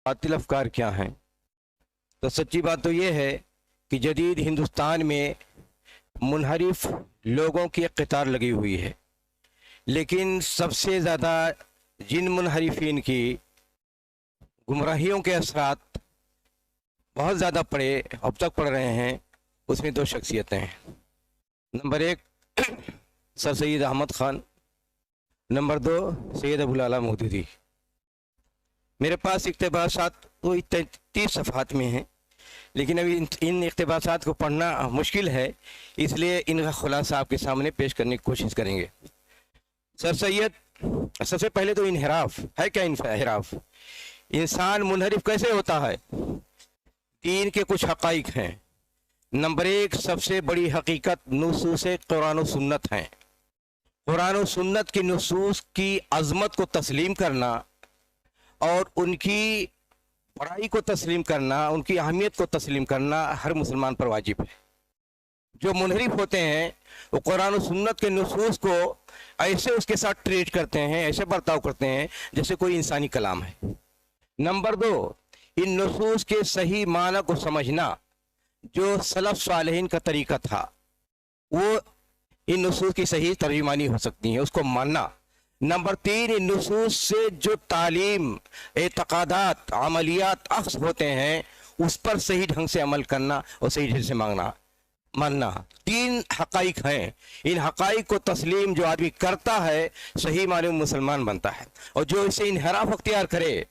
बातिल अफकार क्या हैं। तो सच्ची बात तो ये है कि जदीद हिंदुस्तान में मुनहरिफ लोगों की एक कतार लगी हुई है, लेकिन सबसे ज़्यादा जिन मुनहरिफिन की गुमराहियों के असरात बहुत ज़्यादा पड़े, अब तक पड़ रहे हैं, उसमें दो शख्सियतें हैं। नंबर एक सर सैयद अहमद ख़ान, नंबर दो सैयद अबुल आला मौदूदी। मेरे पास इक़्तिबासात तो 33 सफ़हात में हैं, लेकिन अभी इन इक़्तिबासात को पढ़ना मुश्किल है, इसलिए इनका खुलासा आपके सामने पेश करने की कोशिश करेंगे। सर सैयद, सबसे पहले तो इनहिराफ है क्या? इनहिराफ, इंसान मुनहरिफ कैसे होता है? तीन के कुछ हक़ाइक़ हैं। नंबर एक, सबसे बड़ी हकीकत नुसूस कुरान व सुन्नत हैं। कुरान व सुन्नत की नुसूस की अज़मत को तस्लीम करना और उनकी बड़ाई को तस्लीम करना, उनकी अहमियत को तस्लीम करना हर मुसलमान पर वाजिब है। जो मुनहरिफ होते हैं वो कुरान और सुन्नत के नुसूस को ऐसे उसके साथ ट्रीट करते हैं, ऐसे बर्ताव करते हैं जैसे कोई इंसानी कलाम है। नंबर दो, इन नुसूस के सही माना को समझना जो सलफ सालेहीन का तरीका था, वो इन नुसूस की सही तर्जुमानी हो सकती है, उसको मानना। नंबर तीन, इन नुसूस से जो तालीम, एतकादात, अमलियात अख्स होते हैं उस पर सही ढंग से अमल करना और सही ढंग से मानना। तीन हक़ाइक़ हैं। इन हक़ाइक़ को तस्लीम जो आदमी करता है सही माने में मुसलमान बनता है, और जो इसे इनहिराफ अख्तियार करे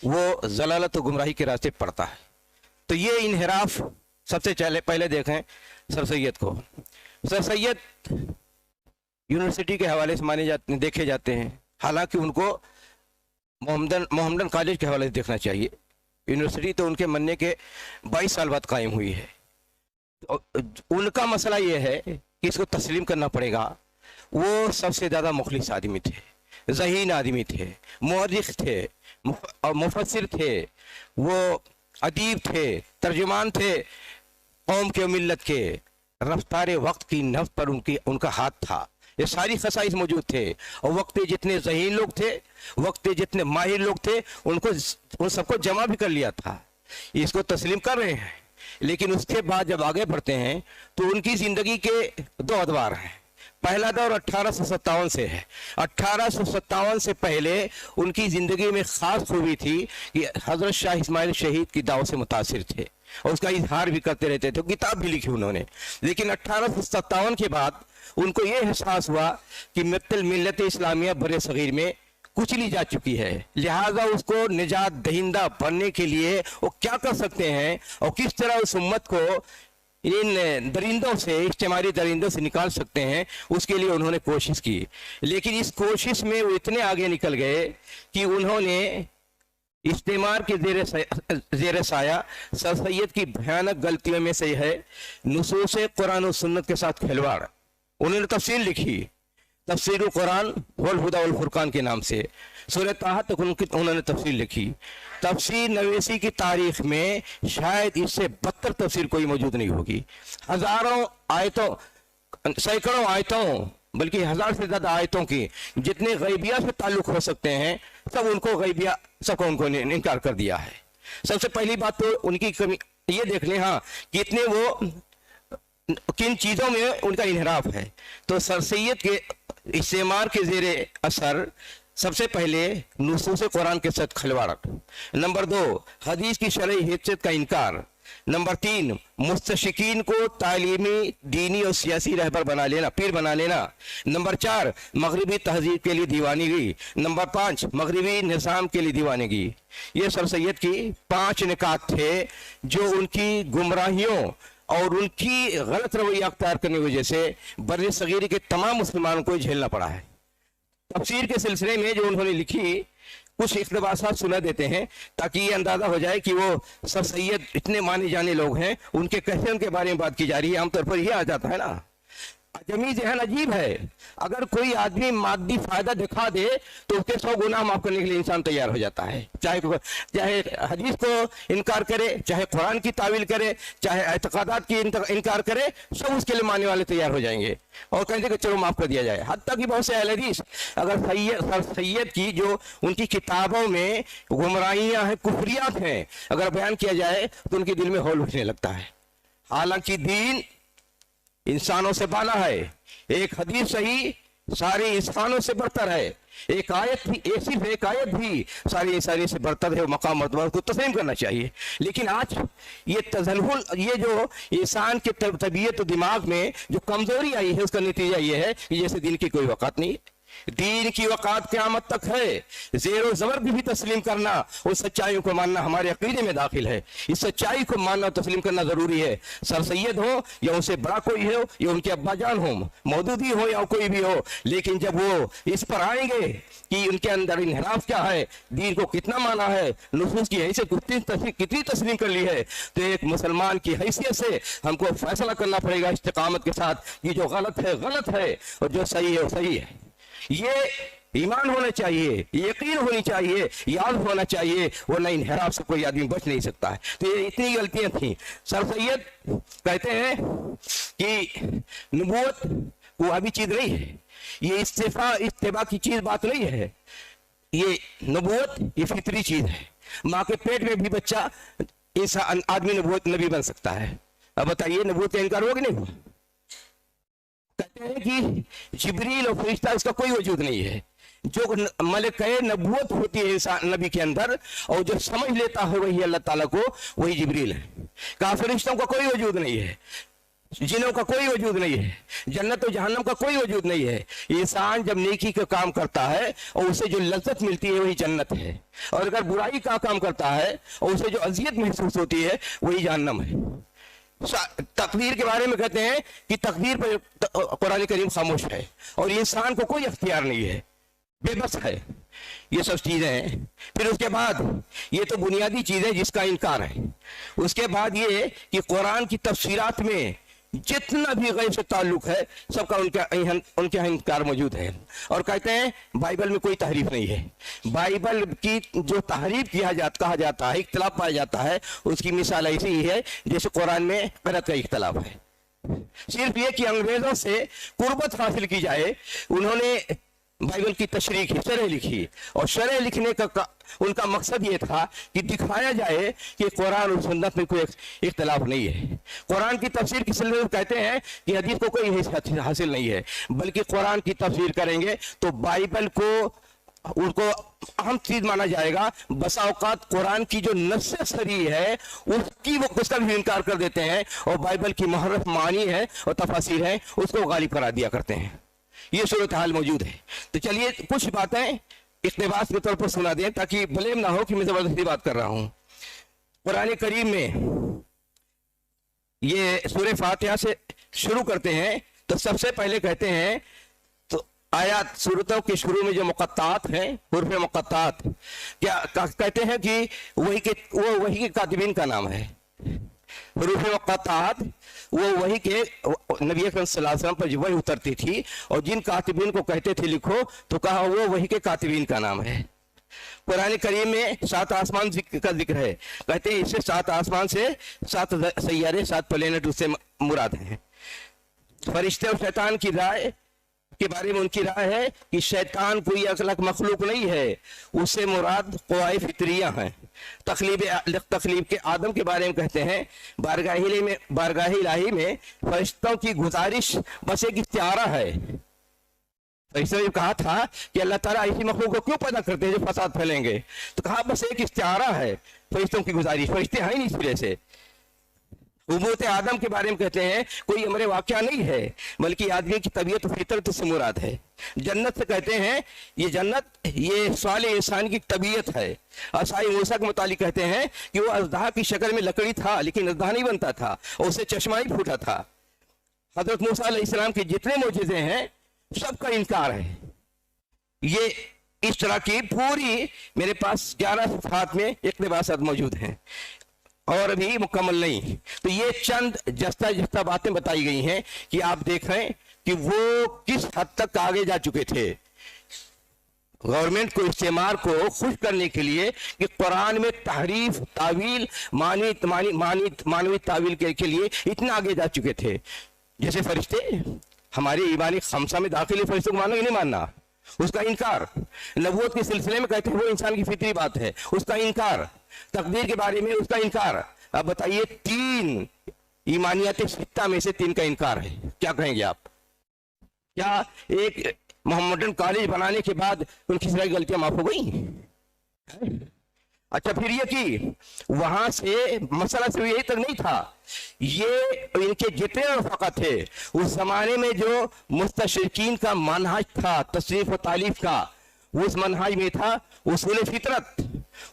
वो ज़लालत और गुमराही के रास्ते पड़ता है। तो ये इनहिराफ सबसे पहले देखें सर सैयद को। सर सैयद यूनिवर्सिटी के हवाले से देखे जाते हैं, हालांकि उनको मोहम्मदन कॉलेज के हवाले से देखना चाहिए। यूनिवर्सिटी तो उनके बनने के 22 साल बाद कायम हुई है। उनका मसला ये है कि इसको तस्लीम करना पड़ेगा। वो सबसे ज़्यादा मुखलिस आदमी थे, ज़हीन आदमी थे, मुअर्रिख थे और मुफस्सिर थे, वो अदीब थे, तर्जुमान थे कौम के मिल्लत के। रफ्तार वक्त की नफ्स पर उनका हाथ था। ये सारी खसाइस मौजूद थे, और वक्त पे जितने ज़हीन लोग थे, वक्त पे जितने माहिर लोग थे, उन सबको जमा भी कर लिया था। इसको तस्लीम कर रहे हैं, लेकिन उसके बाद जब आगे बढ़ते हैं तो उनकी ज़िंदगी के दो अदवार हैं। पहला दौर 1857 से है। 1857 से पहले उनकी ज़िंदगी में ख़ास खूबी थी कि हज़रत शाह इस्माइल शहीद की दाव से मुतासिर थे और उसका इजहार भी करते रहते थे, किताब भी लिखी उन्होंने। लेकिन 1857 के बाद उनको ये एहसास हुआ कि मिल्लत इस्लामिया बड़े सगीर में कुचली जा चुकी है, लिहाजा उसको निजात दहिंदा बनने के लिए वो क्या कर सकते हैं और किस तरह उस उम्मत को इन दरिंदों से, इज्तिमाई दरिंदों से निकाल सकते हैं, उसके लिए उन्होंने कोशिश की। लेकिन इस कोशिश में वो इतने आगे निकल गए कि उन्होंने इस्तेमार के ज़ेर साया सर सैयद की भयानक गलतियों में से है नुसूस कुरान और सुन्नत के साथ खिलवाड़। उन्होंने तफसीर लिखी, तफसीर कुरान वल हुदा वल फुरकान के नाम से, सूरह ताहा तक उन्होंने तफसीर लिखी। तफसीर नवेसी की तारीख में शायद इससे बदतर तफसीर कोई मौजूद नहीं होगी। हज़ारों आयतों, सैकड़ों आयतों, बल्कि 1000 से ज़्यादा आयतों की जितने गैबिया से ताल्लुक़ हो सकते हैं सबको उनको इनकार कर दिया है। सबसे पहली बात तो उनकी कमी ये देख लें, हाँ, कितने वो किन चीज़ों में उनका इनहराफ है। तो सर सैयद के इस्तेमार के ज़ेरे असर सबसे पहले नुसूस कुरान के साथ खिलवाड़। नंबर दो, हदीस की शरई हैसियत का इनकार। नंबर तीन, मुस्तशिकीन को तालीमी, दीनी और सियासी रहबर बना लेना, पीर बना लेना। नंबर चार, मगरबी तहजीब के लिए दीवानगी। नंबर पाँच, मगरबी निज़ाम के लिए दीवानगी। ये सर सैयद की 5 निकात थे जो उनकी गुमराहियों और उनकी गलत रवैया अख्तियार करने की वजह से बर्रे सगीर के तमाम मुसलमानों को झेलना पड़ा है। तफसीर के सिलसिले में जो उन्होंने लिखी, कुछ इक़्तिबासात सुना देते हैं ताकि ये अंदाज़ा हो जाए कि वो सर सैयद इतने माने जाने लोग हैं, उनके कैसे उनके बारे में बात की जा रही है। आमतौर पर ये आ जाता है ना, अजमी ज़हन अजीब है, अगर कोई आदमी मादी फायदा दिखा दे तो उसके 100 गुनाह माफ करने के लिए इंसान तैयार हो जाता है, चाहे हदीस को इनकार करे, चाहे कुरान की तावील करे, चाहे एतकादात की इनकार करे, सब उसके लिए मानने वाले तैयार हो जाएंगे और कहेंगे कि चलो माफ कर दिया जाए। हत्ता कि बहुत से अहले हदीस अगर सैयद की जो उनकी किताबों में गुमराहियां हैं, कुफरियात हैं, अगर बयान किया जाए तो उनके दिल में हौल उठने लगता है। हालांकि दीन इंसानों से बाला है, एक हदीस सही सारे इंसानों से बरतर है, एक आयत भी, सिर्फ एक आयत भी सारी इंसानी से बरतर है, मकाम मर्तबा को तस्लीम करना चाहिए। लेकिन आज ये तज़ल्लुल, ये जो इंसान के तबीयत और दिमाग में जो कमजोरी आई है, उसका नतीजा ये है कि जैसे दिन की कोई वक़ात नहीं है। दीन की वक़ात क़यामत तक है, ज़ेरो ज़बर भी तस्लीम करना, उस सच्चाई को मानना हमारे अक़ीदे में दाखिल है। इस सच्चाई को मानना तस्लीम करना ज़रूरी है। सर सैयद हो या उनसे बड़ा कोई हो या उनके अब्बा जान हो, मौदूदी हो या कोई भी हो, लेकिन जब वो इस पर आएंगे कि उनके अंदर इन्हिराफ क्या है, दीन को कितना माना है, नुसूस की हैसियत कितनी तस्लीम कर ली है, तो एक मुसलमान की हैसियत से हमको फैसला करना पड़ेगा इस्तिकामत के साथ कि जो गलत है और जो सही है वो सही है। ये ईमान होना चाहिए, यकीन होनी चाहिए, याद होना चाहिए, वरना इन्हिराफ से कोई आदमी बच नहीं सकता है। तो ये इतनी गलतियां थी। सर सैयद कहते हैं कि नबूवत वो अभी चीज नहीं है, ये इस्तिबा की चीज बात नहीं है, ये नबूवत ये फितरी चीज है। माँ के पेट में भी बच्चा इंसान आदमी नबी बन सकता है। अब बताइए नबूवत का इनकार होगा कि नहीं हुआ? कहते हैं कि जिब्रील और फरिश्ता इसका कोई वजूद नहीं है। जो मलक नबूवत होती है इंसान नबी के अंदर और जो समझ लेता है वही अल्लाह ताला को, वही जिब्रील है। कहा फरिश्तों का कोई वजूद नहीं है, जिनों का कोई वजूद नहीं है, जन्नत और जहन्नम का कोई वजूद नहीं है। इंसान जब नेकी का काम करता है और उसे जो लज्जत मिलती है वही जन्नत है, और अगर बुराई का काम करता है और उसे जो अजियत महसूस होती है वही जहन्नम है। तकदीर के बारे में कहते हैं कि तकदीर पर कुरान करीम खामोश है और इंसान को कोई अख्तियार नहीं है, बेबस है। ये सब चीजें हैं। फिर उसके बाद ये तो बुनियादी चीज है जिसका इनकार है। उसके बाद ये कि कुरान की तफसीरात में जितना भी गैब से ताल्लुक है सबका उनके यहाँ इनकार मौजूद है। और कहते हैं बाइबल में कोई तहरीफ नहीं है। बाइबल की जो तहरीफ कहा जाता है, इख्तलाफ पाया जाता है, उसकी मिसाल ऐसी ही है जैसे कुरान में क़िरात का इख्तलाफ है। सिर्फ ये कि अंग्रेजों से कुर्बत हासिल की जाए, उन्होंने बाइबल की तशरीह की, शरह लिखी, और शरह लिखने का उनका मकसद ये था कि दिखाया जाए कि कुरान और सुन्नत में कोई इख्तलाफ नहीं है। कुरान की तफसीर की सिलसिले में कहते हैं कि हदीस को कोई हैसियत हासिल नहीं है, बल्कि कुरान की तफसीर करेंगे तो बाइबल को उनको अहम चीज माना जाएगा। बसा औकात कुरान की जो नस्से सरी है उसका भी इनकार कर देते हैं, और बाइबल की मुहर्रफ मानी है और तफासिर है उसको गालिब करार दिया करते हैं। ये सूरत हाल मौजूद है। तो चलिए कुछ बातें इक़्तिबास के तौर पर सुना दें ताकि ब्लेम ना हो कि मैं जबरदस्ती बात कर रहा हूं। कुरान करीम में ये सूरह फातिहा से शुरू करते हैं तो सबसे पहले कहते हैं, तो आयात सूरतों के शुरू में जो मुक़त्तात हैं, हुर्फ़ मुक़त्तात, क्या कहते हैं कि वही के कातिबीन का नाम है। हुरूफ मुक़त्तात वो वही के नबी अकरम सल्लल्लाहु अलैहि वसल्लम पर वही उतरती थी, और जिन कातिबीन को कहते थे लिखो तो कहा वो वही के कातिबीन का नाम है। कुरान करीम में 7 आसमान का जिक्र है। कहते हैं इससे 7 आसमान से 7 सैयारे, 7 प्लेनेट उससे मुराद हैं। फरिश्ते और शैतान की राय के बारे में उनकी राय है कि शैतान कोई अखलाक मखलूक नहीं है, उससे मुराद क़वाए फितरिया हैं। तकलीब के आदम के बारे में कहते हैं बारगाह इलाही में फरिश्तों की गुजारिश बस एक इख्तियारा है। फरिश्तों ने कहा था कि अल्लाह ताला ऐसी मखलूक को क्यों पैदा करते हैं जो फसाद फैलेंगे, तो कहा बस एक इख्तियारा है फरिश्तों की गुजारिश, फरिश्ते हैं ही नहीं सिरे से। उम्मत आदम के बारे में कहते हैं कोई अमर वाक़या नहीं है, बल्कि आदमी की तबीयत फितरत से मुराद है। जन्नत से कहते हैं ये जन्नत ये साले इंसान की तबीयत है। असाई मूसा के मुतालिक कहते हैं कि वो अज़दहा की शक्ल में लकड़ी था लेकिन अज़दहा नहीं बनता था और उसे चश्मा ही फूटा था। हजरत मूसा अलैहिस्सलाम के जितने मौजज़े हैं सबका इनकार है। ये इस तरह की पूरी मेरे पास 11 सफ़हात में इक़्तिबासात मौजूद हैं और अभी मुकम्मल नहीं। तो ये चंद जस्ता बातें बताई गई हैं कि आप देखें कि वो किस हद तक आगे जा चुके थे गवर्नमेंट को, इस्तेमार को खुश करने के लिए, कि कुरान में तहरीफ, तावील, मानवी तावील के लिए इतना आगे जा चुके थे। जैसे फरिश्ते, हमारे ईमानी खमसा में दाखिल फरिश्तों को मानना कि नहीं मानना, उसका इनकार। नबूवत के सिलसिले में कहते हैं वो इंसान की फितरी बात है, उसका इनकार। तकदीर के बारे में उसका इनकार। अब बताइए, 3 ईमानियत सित्ता में से 3 का इनकार है, क्या कहेंगे आप? क्या एक मोहम्मदन कॉलेज बनाने के बाद उनकी सारी गलतियां माफ हो गई? अच्छा, फिर ये कि वहां से मसला सिर्फ यही तक नहीं था, ये इनके जितने रफ़क़ा थे उस जमाने में जो मुस्तशरिकीन का मनहज था तशरीफ व तालीफ का, उस मनहज में था उसूल फितरत,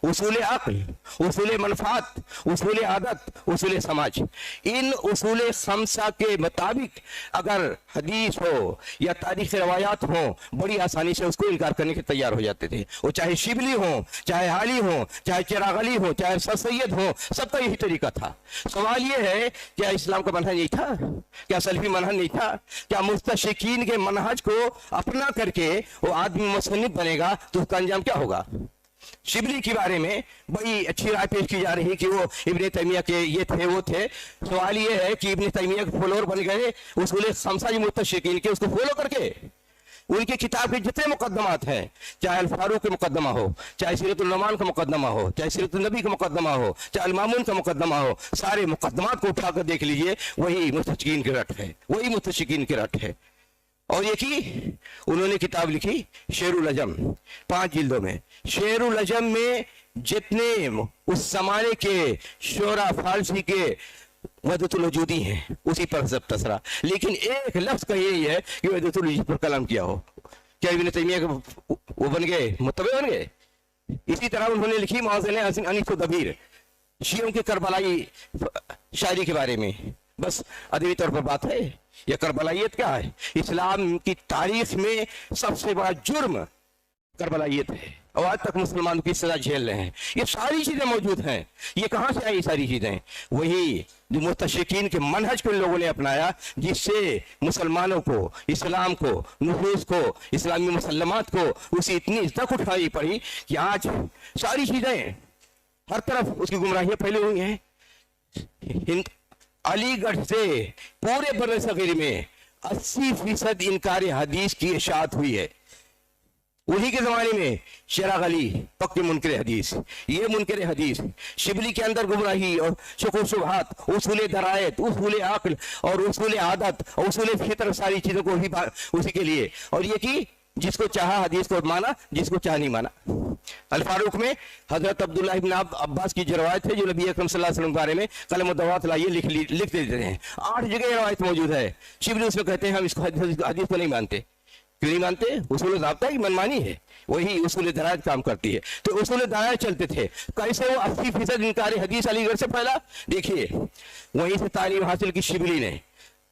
उसूल अक्ल, उसूल मनफात, उसूल आदत, उसूल समाज। इन उसूल खमसा के मुताबिक अगर हदीस हो या तारीख रवायात हो, बड़ी आसानी से उसको इनकार करने के तैयार हो जाते थे। वो चाहे शिबली हो, चाहे हाली हो, चाहे चिराग अली हो, चाहे सर सैयद हो, सबका यही तरीका था। सवाल ये है, क्या इस्लाम का मनहज नहीं था? क्या सलफी मनहज नहीं था? क्या मुस्तशरिकीन के मनहज को अपना करके वो आदमी मुसन्निफ बनेगा तो उसका अंजाम क्या होगा? शिबली के बारे में बड़ी अच्छी राय पेश की जा रही कि वो इब्ने तैमिया के ये थे वो थे। सवाल ये है कि इब्ने तैमिया के फॉलोअर बन गए उसूल खमसा मुस्तशरिकीन के, उसको फॉलो करके उनकी किताब के जितने मुकदमात हैं, चाहे अल फारूक का मुकदमा हो, चाहे सीरतुल नुमान का मुकदमा हो, चाहे सीरतुल नबी का मुकदमा हो, चाहे अल मामून का मुकदमा हो, सारे मुकदमात को उठाकर देख लीजिए, वही मुस्तशरिकीन की रट है, वही मुस्तशरिकीन की रट है। और ये कि उन्होंने किताब लिखी शेरुल अजम, 5 जिल्दों में। शेरुल अजम में जितने उस जमाने के शोरा फारसी के वहदतुल वजूदी हैं उसी पर सब तसरा, लेकिन एक लफ्ज का यही है कि वहदतुल वजूद पर कलाम किया हो। क्या इब्ने तैमिया के वो बन गए, मुत्तबे बन गए? इसी तरह उन्होंने लिखी मौज़िन अनीस दबीर, शियों की करबलाई शायरी के बारे में। बस अदबी तौर पर बात है, यह करबलाइयत क्या है? इस्लाम की तारीख में सबसे बड़ा जुर्म करबलाइयत है, और आज तक मुसलमानों की सजा झेल रहे हैं। ये सारी चीजें मौजूद हैं। ये कहां से आई ये सारी चीजें? वही जो मुस्तशरिकीन के मनहज को इन लोगों ने अपनाया, जिससे मुसलमानों को, इस्लाम को, नुफूस को, इस्लामी मुसल्लमात को उसी इतनी इज्जत उठानी पड़ी कि आज सारी चीजें हर तरफ उसकी गुमराहियां फैली हुई हैं। अलीगढ़ से पूरे बर्रे सगीर में 80% इनकार हदीस की इशाअत हुई है। उन्हीं के जमाने में चिराग अली पक्के मुनकर हदीस, ये मुनकर हदीस, शिबली के अंदर गुमराही और शुकूर शुबहात, उसूल दरायत, उसूल अक्ल और उसूल आदत और उसूल फितर, सारी चीजों को ही उसी के लिए। और ये कि जिसको चाहा हदीस को माना, जिसको चाह नहीं माना। अल फारूक में हजरत अब्दुल्लाह इब्न अब्बास की जो रवायत है, जो नबी अकरम सल्लल्लाहु अलैहि वसल्लम के बारे में कलम दवात लाइए लिख देते हैं, 8 जगह रवायत मौजूद है। शिबली उसमें कहते हैं हम इसको हदीस को नहीं मानते। क्यों नहीं मानते? उसूल ज़ाब्ता की मनमानी है, वही उसूल दरायत काम करती है। तो उसूल दरायत चलते थे। कैसे वो 80% इनकार हदीस अलीगढ़ से फैला? देखिए, वहीं से तालीम हासिल की शिबली ने,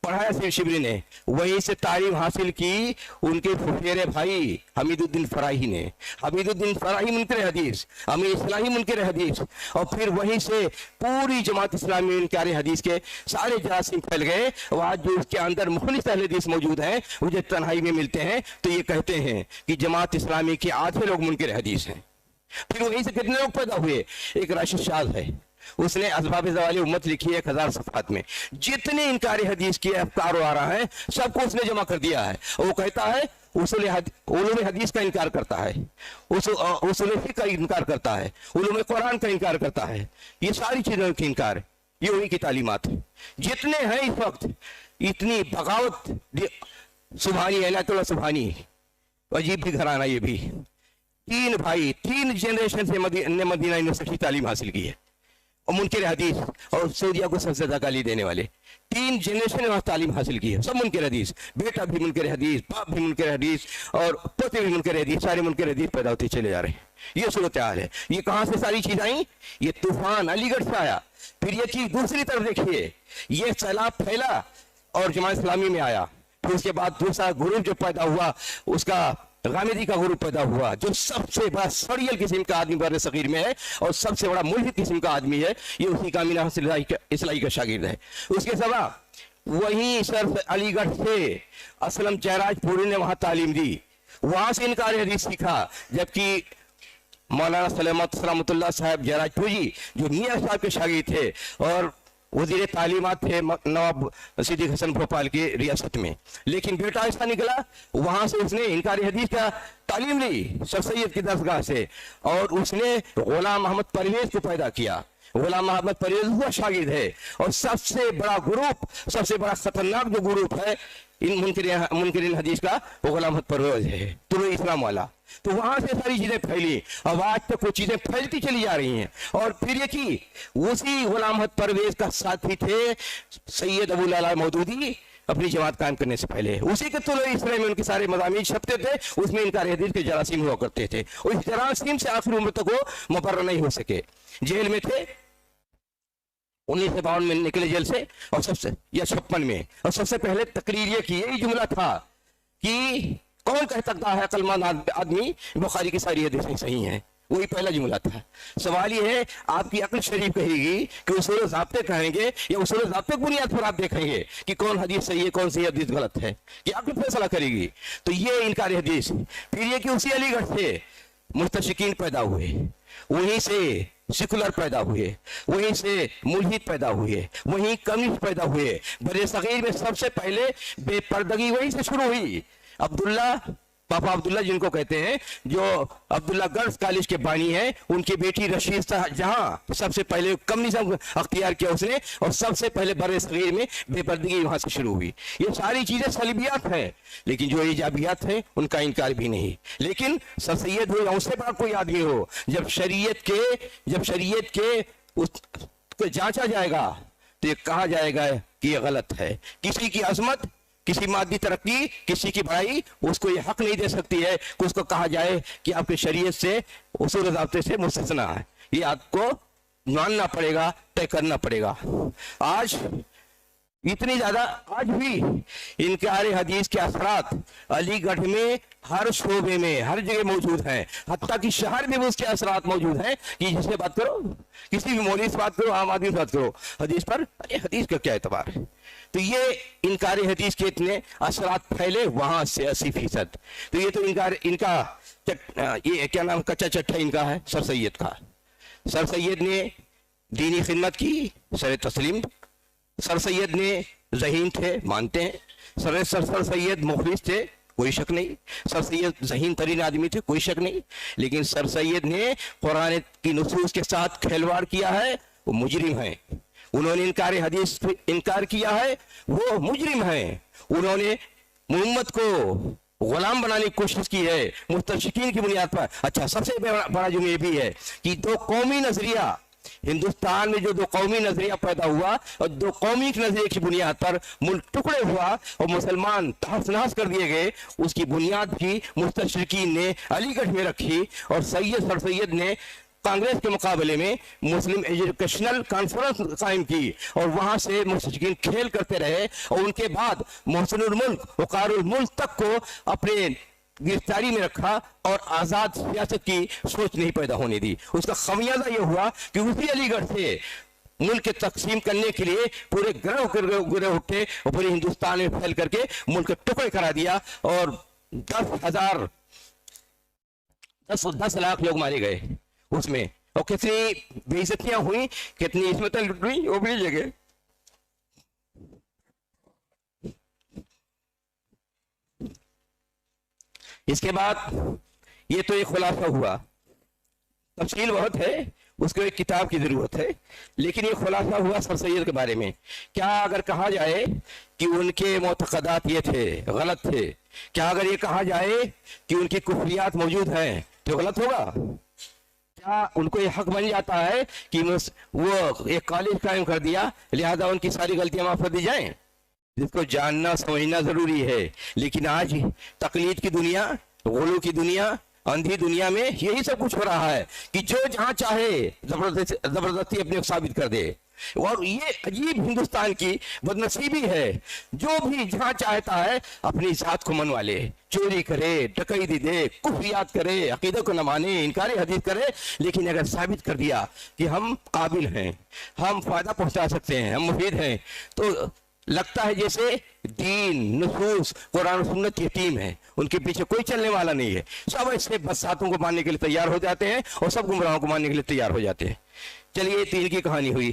पढ़ाया सिर्फ शिबली ने, वहीं से तालीम हासिल की उनके फुफेरे भाई हमीदुद्दीन फराही ने। हमीदुद्दीन फराही मुनकर हदीस, अमीर इस्लाही मुनकर हदीस, और फिर वहीं से पूरी जमात इस्लामी में इनकार हदीस के सारे जरासीम फैल गए। और आज जो उसके अंदर मुखलिस अहले हदीस मौजूद हैं, वो जब तन्हाई में मिलते हैं तो ये कहते हैं कि जमात इस्लामी के आधे लोग मुनकर हदीस हैं। फिर वहीं से कितने लोग पैदा हुए? एक राशिद शाज़ है, उसने असबाब ज़वाली उम्मत लिखी है 1000 सफ़हात में। जितने इनकार हदीस के अफकार आ रहा है सबको उसने जमा कर दिया है। वो कहता है उलूम हदीस का इनकार करता है, उसूल फिक़्ह का इनकार करता है, उलूम कुरान का इनकार करता है। ये सारी चीज़ों की इनकार, ये उन्हीं की तालीमात है। जितने हैं इस वक्त, इतनी बगावत, सुबहानी अनायतुल्लाह सुबहानी, अजीब भी घराना, ये भी 3 भाई 3 जनरेशन से मदीना यूनिवर्सिटी तालीम हासिल की है, और मुनकर हदीस, और सऊदिया को सबसे ज्यादा गाली देने वाले 3 जनरेशन ने वहां तालीम हासिल की है, सब मुनकर हदीस। बेटा भी मुनकर हदीस, बाप भी मुनकर हदीस, और पोते भी मुनकर हदीस, सारे मुनकर हदीस पैदा होते चले जा रहे हैं। ये सूरत हाल है। ये कहां से सारी चीज आई? ये तूफान अलीगढ़ से आया। फिर ये चीज दूसरी तरफ देखिए, ये सैलाब फैला और जमात इस्लामी में आया। फिर उसके बाद दूसरा ग्रुप जो पैदा हुआ, उसका गामिदी का ग्रुप पैदा हुआ, जो सबसे बड़ा सड़ियल किस्म का आदमी बर्रे सगीर में है और सबसे बड़ा मुल्हिद किस्म का आदमी है। ये उसी का अमीना इस्लाही का शागिर्द है। उसके सिवा वहीं सर अलीगढ़ से असलम जयराज पूरी ने वहां तालीम दी, वहां से इनकार हदीस सीखा। जबकि मौलाना सलामतुल्लाह साहब जयराजपुर जी जो मियां साहब के शागिर्द थे और वजीर तालीमात थे नवाब सिद्दीक हसन भोपाल की रियासत में, लेकिन बेटा ऐसा निकला वहां से उसने इनकार हदीस का तालीम ली सर सैयद की दरगाह से, और उसने गुलाम मोहम्मद परवेज को पैदा किया। गुलाम मोहम्मद परवेज हुआ शागिर्द है, और सबसे बड़ा ग्रुप, सबसे बड़ा खतरनाक जो ग्रुप है इन मुनकरीन हदीस का, वो गुलाम मोहम्मद परवेज है, तुलुए इस्लाम वाला। तो वहां से सारी चीजें फैली, अब आज तक वो चीजें फैलती चली जा रही हैं। और फिर ये कि उसी गुलाम मोहम्मद परवेज का साथी थे सैयद अबुल आला मौदूदी अपनी जमात कायम करने से पहले, उसी के तुलुए इस्लाम में उनके सारे मज़ामीन छपते थे, उसमें इनकार हदीस के जरासीम हुआ करते थे, और इस जरासीम से आखिरी उम्र तक वो मुबर्रा नहीं हो सके, जेल में थे। 1952 में निकले जेल से, और सबसे या 56 में, और सबसे पहले तकरीर ये की, यही जुमला था कि कौन कह सकता है अक्लमंद आदमी बुखारी की सारी हदीसें सही हैं, वही पहला जुमला था। सवाल ये है, आपकी अक्ल शरीफ कहेगी कि उसूल ज़ाब्ते कहेंगे, या उसूल ज़ाब्ते की बुनियाद पर आप देखेंगे कि कौन हदीस सही है, कौन सी हदीस गलत है, कि अक्ल फैसला करेगी। तो ये इनकार हदीस। फिर ये कि उसी अलीगढ़ से मुस्तशकिन पैदा हुए, वहीं से सेकुलर पैदा हुए, वहीं से मुल्हिद पैदा हुए, वहीं कम्युनिस्ट पैदा हुए। बड़े सगीर में सबसे पहले बेपर्दगी वहीं से शुरू हुई। अब्दुल्ला, पापा अब्दुल्ला जिनको कहते हैं, जो अब्दुल्ला गर्ल्स कॉलेज के बानी हैं, उनकी बेटी रशीद जहां सबसे पहले कम्युनिज्म अख्तियार किया उसने, और सबसे पहले बड़े सगीर में बेपर्दगी वहां से शुरू हुई। ये सारी चीजें सलीबियात हैं, लेकिन जो इजाबियात हैं उनका इनकार भी नहीं। लेकिन सर सैयद हो या उससे बड़ा कोई आदमी हो, जब शरीयत के उसको जांचा जाएगा तो ये कहा जाएगा कि ये गलत है। किसी की अजमत, किसी मादी तरक्की, किसी की बड़ाई उसको ये हक नहीं दे सकती है कि उसको कहा जाए कि आपके शरीयत से, उसूल ज़ाब्ते से मुस्तस्ना है। ये आपको मानना पड़ेगा, तय करना पड़ेगा। आज इतनी ज्यादा, आज भी इनकार हदीस के असरात अलीगढ़ में हर शोबे में हर जगह मौजूद हैं, हत्ता कि शहर में भी उसके असरात मौजूद हैं कि जिससे बात करो, किसी भी मौलवी से बात करो, आम आदमी से बात करो, हदीस पर, अरे हदीस का क्या एतबार है। तो ये इनकार हदीस के इतने असरात फैले वहां से 80%। तो ये तो इनका ये क्या नाम, कच्चा चट्टा इनका है सर सैयद का। सर सैयद ने दीनी खिदमत की, सर तस्लीम। सर सैयद ने ज़हीन थे, मानते हैं। सर सैयद मुखलिस थे, कोई शक नहीं। सर सैयद ज़हीन तरीन आदमी थे, कोई शक नहीं। लेकिन सर सैयद ने कुरान की नुसूस के साथ खिलवाड़ किया है, वो मुजरिम है। उन्होंने इनकार हदीस इनकार किया है, वो मुजरिम है। उन्होंने मोहम्मद को गुलाम बनाने की कोशिश की है मुस्तशकिन की बुनियाद पर। अच्छा, सबसे बड़ा जुर्म ये भी है कि दो कौमी नजरिया, हिंदुस्तान में जो दो कौमी नजरिया पैदा हुआ और दो कौमी नजरिए की बुनियाद पर मुल्क टुकड़े हुआ और मुसलमान तहस नहस कर दिए गए, उसकी बुनियाद भी मुस्तशरिकीन ने अलीगढ़ में रखी। और सर सैयद ने कांग्रेस के मुकाबले में मुस्लिम एजुकेशनल कॉन्फ्रेंस कायम की, और वहां से मुस्तशरिकीन खेल करते रहे, और उनके बाद मोहसिनुल मुल्क, वक़ारुल मुल्क तक को अपने गिरफ्तारी में रखा और आजाद सियासत की सोच नहीं पैदा होने दी। उसका खमियाजा यह हुआ कि उसी अलीगढ़ से मुल्क के तकसीम करने के लिए पूरे गिरोह उठे और पूरे हिंदुस्तान में फैल करके मुल्क के टुकड़े करा दिया, और 10 लाख लोग मारे गए उसमें, और कितनी बेइज्जतियां हुई, कितनी इस्मतें लुट हुई, वो भी जगह। इसके बाद ये तो एक खुलासा हुआ, तफसील बहुत है, उसको एक किताब की जरूरत है, लेकिन ये खुलासा हुआ सर सैयद के बारे में। क्या अगर कहा जाए कि उनके मोतक़दात ये थे, गलत थे, क्या अगर ये कहा जाए कि उनकी कुफरियात मौजूद हैं तो गलत होगा? क्या उनको ये हक बन जाता है कि वो एक कॉलेज कायम कर दिया, लिहाजा उनकी सारी गलतियां माफ कर दी जाएं? जिसको जानना समझना जरूरी है। लेकिन आज तकलीद की दुनिया, गुलू की दुनिया, अंधी दुनिया में यही सब कुछ हो रहा है कि जो जहां चाहे जबरदस्ती अपने को साबित कर दे। और ये अजीब हिंदुस्तान की बदनसीबी है, जो भी जहां चाहता है अपनी जात को मनवा ले, चोरी करे, डकैती दे, कुफरियात करे, अकीदत को न माने, इनकार हदीस करे। लेकिन अगर साबित कर दिया कि हम काबिल हैं, हम फायदा पहुंचा सकते हैं, हम मुफीद हैं, तो لگتا ہے جیسے دین، نصوص، قرآن و سنت یتیم ہے، ان کے پیچھے کوئی چلنے والا نہیں ہے، سب ایسے بساتوں کو ماننے کے لیے تیار ہو جاتے ہیں اور سب گمراہوں کو ماننے کے لیے تیار ہو جاتے ہیں۔ چلیے 3 کی کہانی ہوئی۔